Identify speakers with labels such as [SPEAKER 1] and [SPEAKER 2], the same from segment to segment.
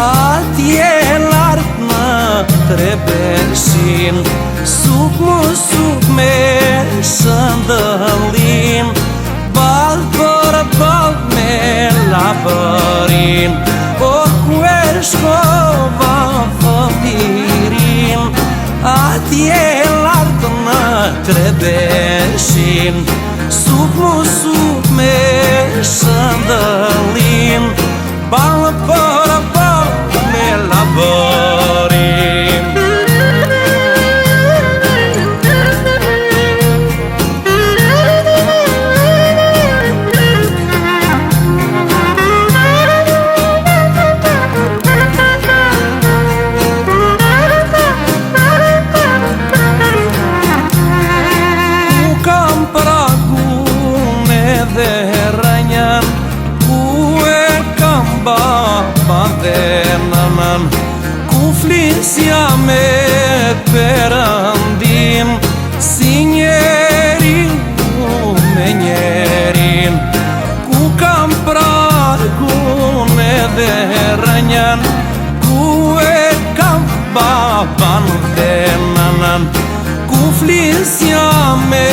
[SPEAKER 1] Atje lartë në Trebeshin, sup me shëndëllin, ballë për ballë me labërin. O ku e shkova fëmirin, atje lartë në Trebeshin, sup me shëndëllin, ballë për ballë me labërin. Ku kam pragun edhe rënjan, ku e kam baban dhe nënën, ku flisja me Perëndim, si njeri me njerin. Ku kam pragun edhe rënjan, ku e kam baban dhe nënën, ku flisja me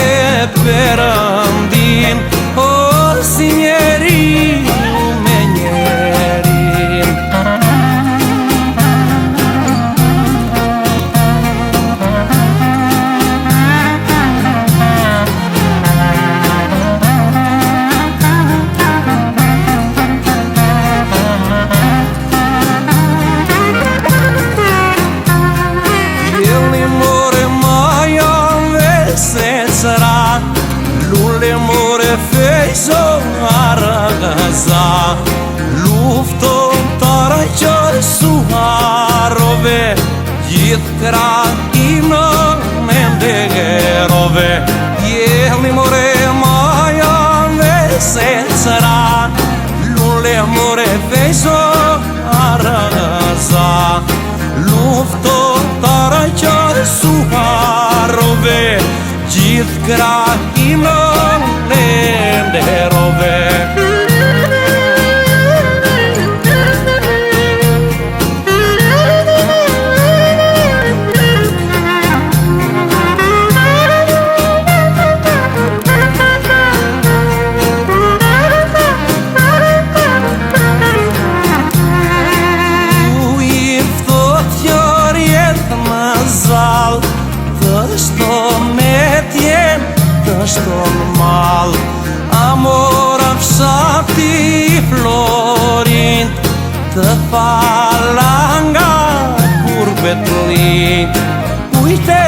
[SPEAKER 1] Perëndim, o si njeri me njerin. Jeli more maja dhe se cërat, lule more fejso arëgëza, luftotarë që suharove, gjithë krahinë me ndegerove. Jeli more maja dhe se cërat, lule more fejso arëgëza, luftotarë që suharove, gjithë krahinë me ndegerove. Të shton mal, amora fshati Florint, të fala nga kurbet lint, ujte